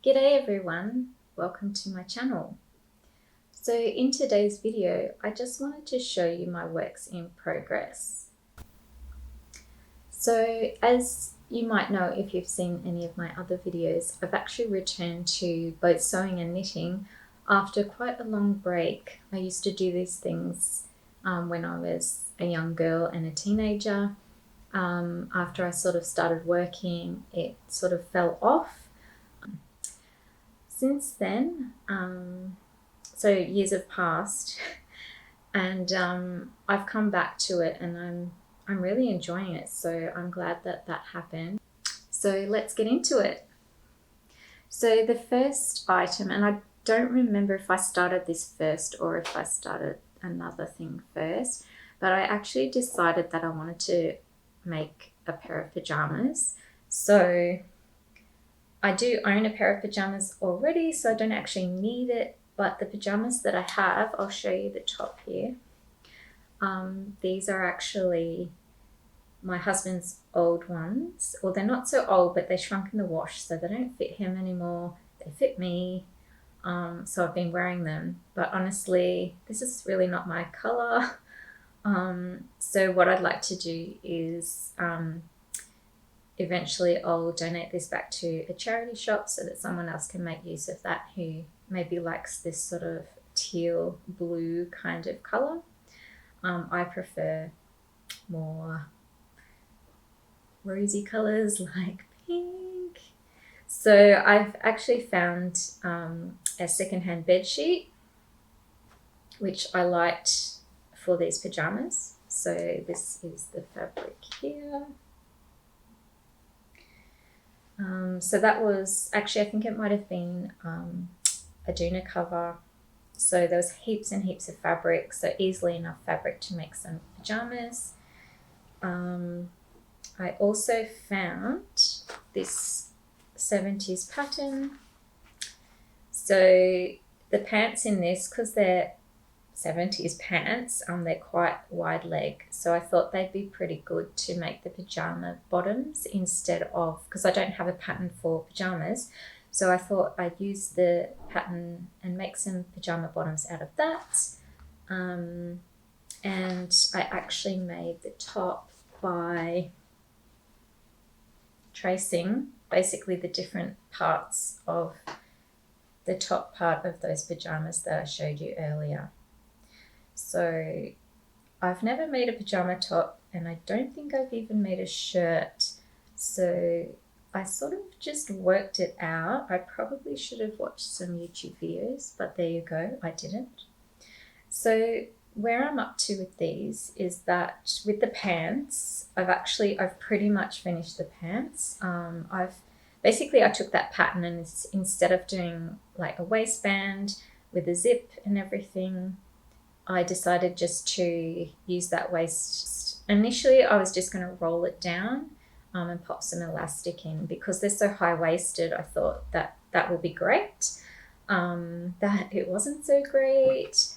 G'day everyone, welcome to my channel. So in today's video, I just wanted to show you my works in progress. So as you might know if you've seen any of my other videos, I've actually returned to both sewing and knitting after quite a long break. I used to do these things when I was a young girl and a teenager. After I sort of started working, it sort of fell off. Since then, so years have passed, and I've come back to it, and I'm really enjoying it. So I'm glad that happened. So let's get into it. So the first item, and I don't remember if I started this first or if I started another thing first, but I actually decided that I wanted to make a pair of pajamas. So I do own a pair of pajamas already, so I don't actually need it, but the pajamas that I have, I'll show you the top here. These are actually my husband's old ones. Well, they're not so old, but they shrunk in the wash, so they don't fit him anymore. They fit me, so I've been wearing them. But honestly, this is really not my color. So what I'd like to do is eventually I'll donate this back to a charity shop so that someone else can make use of that who maybe likes this sort of teal blue kind of color. I prefer more rosy colors like pink. So I've actually found a secondhand bed sheet which I liked for these pajamas. So this is the fabric here. So that was actually, I think it might have been a doona cover. So there was heaps and heaps of fabric, so easily enough fabric to make some pajamas. I also found this 70s pattern. So the pants in this, because they're 70s pants, they're quite wide leg, so I thought they'd be pretty good to make the pajama bottoms instead of, because I don't have a pattern for pajamas, so I thought I'd use the pattern and make some pajama bottoms out of that. And I actually made the top by tracing basically the different parts of the top part of those pajamas that I showed you earlier. So I've never made a pajama top, and I don't think I've even made a shirt. So I sort of just worked it out. I probably should have watched some YouTube videos, but there you go, I didn't. So where I'm up to with these is that with the pants, I've pretty much finished the pants. I took that pattern, and instead of doing like a waistband with a zip and everything, I decided just to use that waist. Initially, I was just going to roll it down and pop some elastic in. Because they're so high-waisted, I thought that will be great. That it wasn't so great.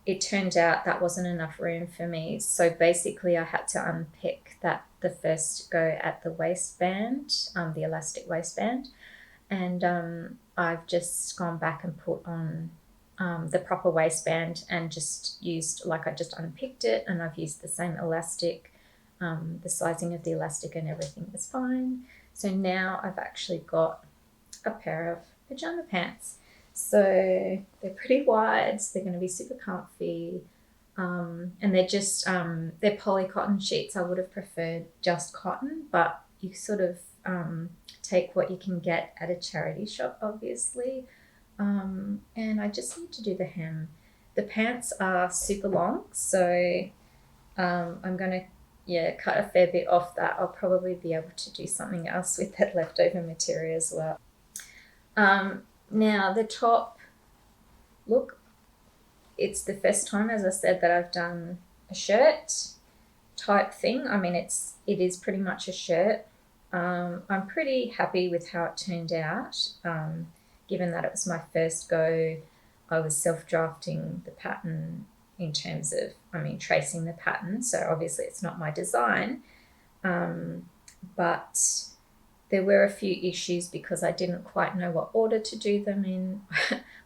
It turned out that wasn't enough room for me. So basically, I had to unpick the first go at the waistband, the elastic waistband. And I've just gone back and put on the proper waistband and just used, like, I just unpicked it, and I've used the same elastic. The sizing of the elastic and everything was fine. So now I've actually got a pair of pajama pants. So they're pretty wide, so they're going to be super comfy. And they're just, they're poly cotton sheets. I would have preferred just cotton, but you sort of take what you can get at a charity shop, obviously. And I just need to do the hem. The pants are super long, so I'm going to cut a fair bit off that. I'll probably be able to do something else with that leftover material as well. Now the top, look, it's the first time, as I said, that I've done a shirt type thing. I mean, it is pretty much a shirt. I'm pretty happy with how it turned out. Given that it was my first go, I was self-drafting the pattern in terms of, tracing the pattern. So obviously it's not my design, but there were a few issues because I didn't quite know what order to do them in.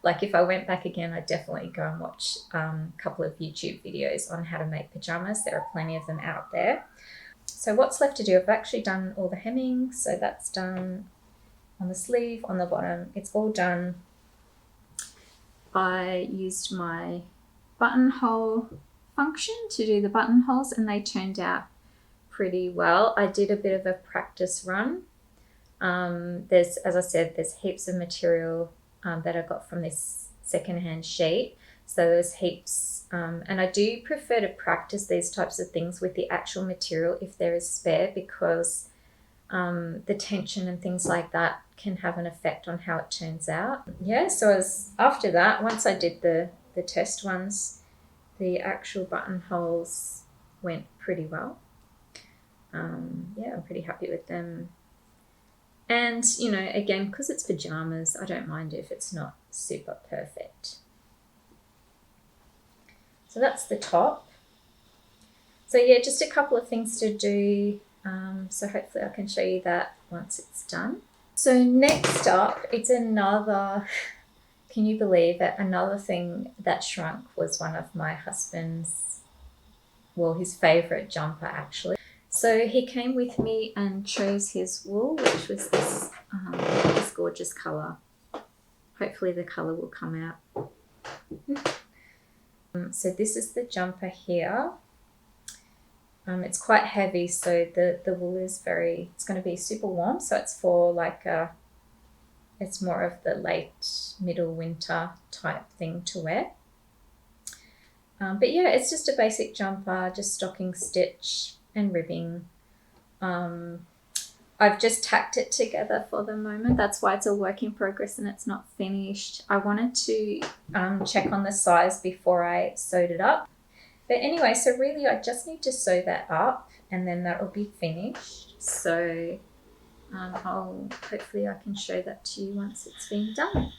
Like if I went back again, I'd definitely go and watch a couple of YouTube videos on how to make pajamas. There are plenty of them out there. So what's left to do? I've actually done all the hemming. So that's done on the sleeve, on the bottom. It's all done. I used my buttonhole function to do the buttonholes and they turned out pretty well. I did a bit of a practice run. As I said, there's heaps of material that I got from this secondhand sheet. So there's heaps, and I do prefer to practice these types of things with the actual material if there is spare, because the tension and things like that can have an effect on how it turns out. Yeah, so after that, once I did the test ones, the actual buttonholes went pretty well. Yeah, I'm pretty happy with them. And, you know, again, because it's pajamas, I don't mind if it's not super perfect. So that's the top. So yeah, just a couple of things to do. So hopefully I can show you that once it's done. So next up, it's another, can you believe it? Another thing that shrunk was one of my husband's, well, his favorite jumper actually. So he came with me and chose his wool, which was this gorgeous color. Hopefully the color will come out. So this is the jumper here. It's quite heavy, so the wool is it's going to be super warm. So it's for like it's more of the late middle winter type thing to wear. But yeah, it's just a basic jumper, just stocking stitch and ribbing. I've just tacked it together for the moment. That's why it's a work in progress and it's not finished. I wanted to check on the size before I sewed it up. But anyway, so really I just need to sew that up and then that will be finished. So hopefully I can show that to you once it's been done.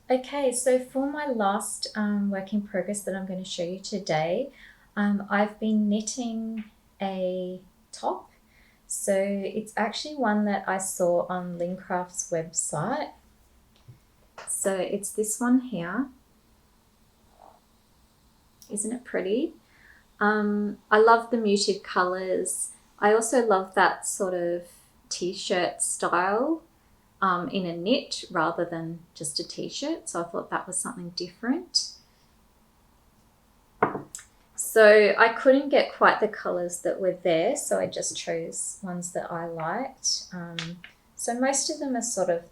Okay, so for my last work in progress that I'm going to show you today, I've been knitting a top. So it's actually one that I saw on Lincraft's website. So it's this one here. Isn't it pretty? I love the muted colors. I also love that sort of t-shirt style in a knit rather than just a t-shirt. So I thought that was something different. So I couldn't get quite the colors that were there, so I just chose ones that I liked. So most of them are sort of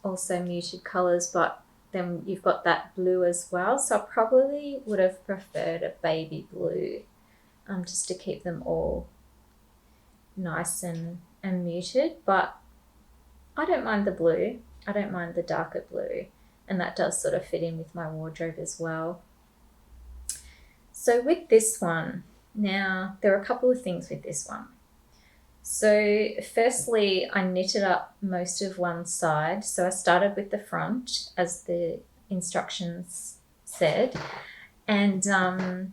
also muted colors, but then you've got that blue as well. So I probably would have preferred a baby blue just to keep them all nice and muted. But I don't mind the blue. I don't mind the darker blue. And that does sort of fit in with my wardrobe as well. So with this one, now there are a couple of things with this one. So firstly, I knitted up most of one side. So I started with the front as the instructions said. And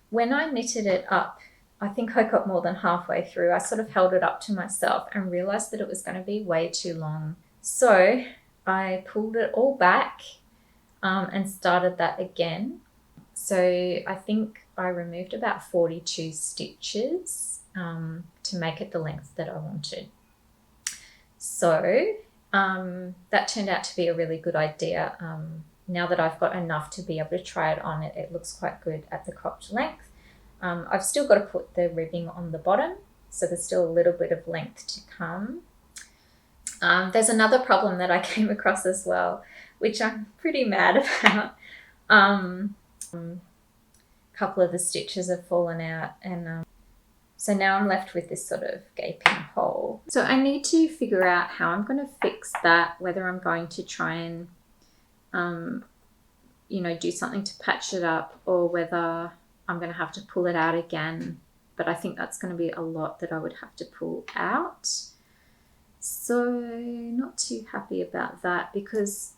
when I knitted it up, I think I got more than halfway through. I sort of held it up to myself and realized that it was going to be way too long. So I pulled it all back and started that again. So I think I removed about 42 stitches to make it the length that I wanted. So that turned out to be a really good idea. Now that I've got enough to be able to try it on, it looks quite good at the cropped length. I've still got to put the ribbing on the bottom, so there's still a little bit of length to come. There's another problem that I came across as well, which I'm pretty mad about. A couple of the stitches have fallen out, and so now I'm left with this sort of gaping hole. So I need to figure out how I'm going to fix that, whether I'm going to try and do something to patch it up, or whether I'm going to have to pull it out again. But I think that's going to be a lot that I would have to pull out. So not too happy about that, because,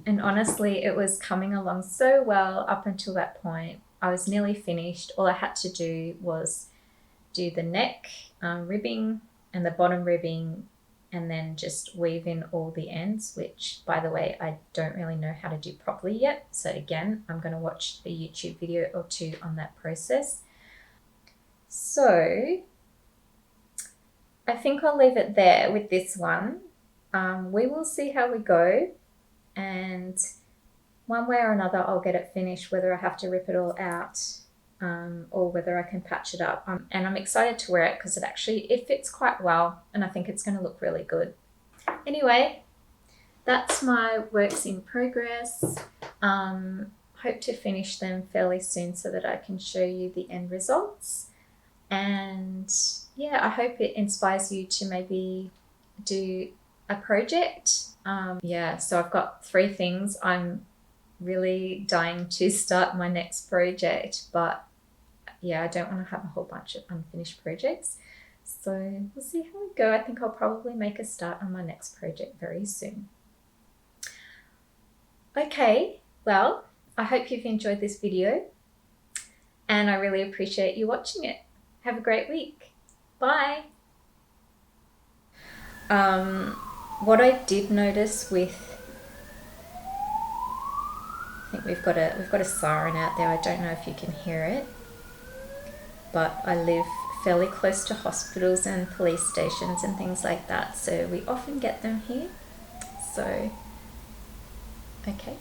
and honestly, it was coming along so well up until that point. I was nearly finished. All I had to do was do the neck ribbing and the bottom ribbing, and then just weave in all the ends, which, by the way, I don't really know how to do properly yet. So again, I'm going to watch a YouTube video or two on that process. So I think I'll leave it there with this one. We will see how we go, and one way or another I'll get it finished, whether I have to rip it all out or whether I can patch it up. And I'm excited to wear it because it fits quite well, and I think it's going to look really good. Anyway, that's my works in progress. Hope to finish them fairly soon so that I can show you the end results. And yeah, I hope it inspires you to maybe do a project. So I've got 3 things. I'm really dying to start my next project, but yeah, I don't want to have a whole bunch of unfinished projects. So we'll see how we go. I think I'll probably make a start on my next project very soon. Okay, well, I hope you've enjoyed this video, and I really appreciate you watching it. Have a great week. Bye. What I did notice with, I think we've got a siren out there. I don't know if you can hear it, but I live fairly close to hospitals and police stations and things like that, so we often get them here. So, okay.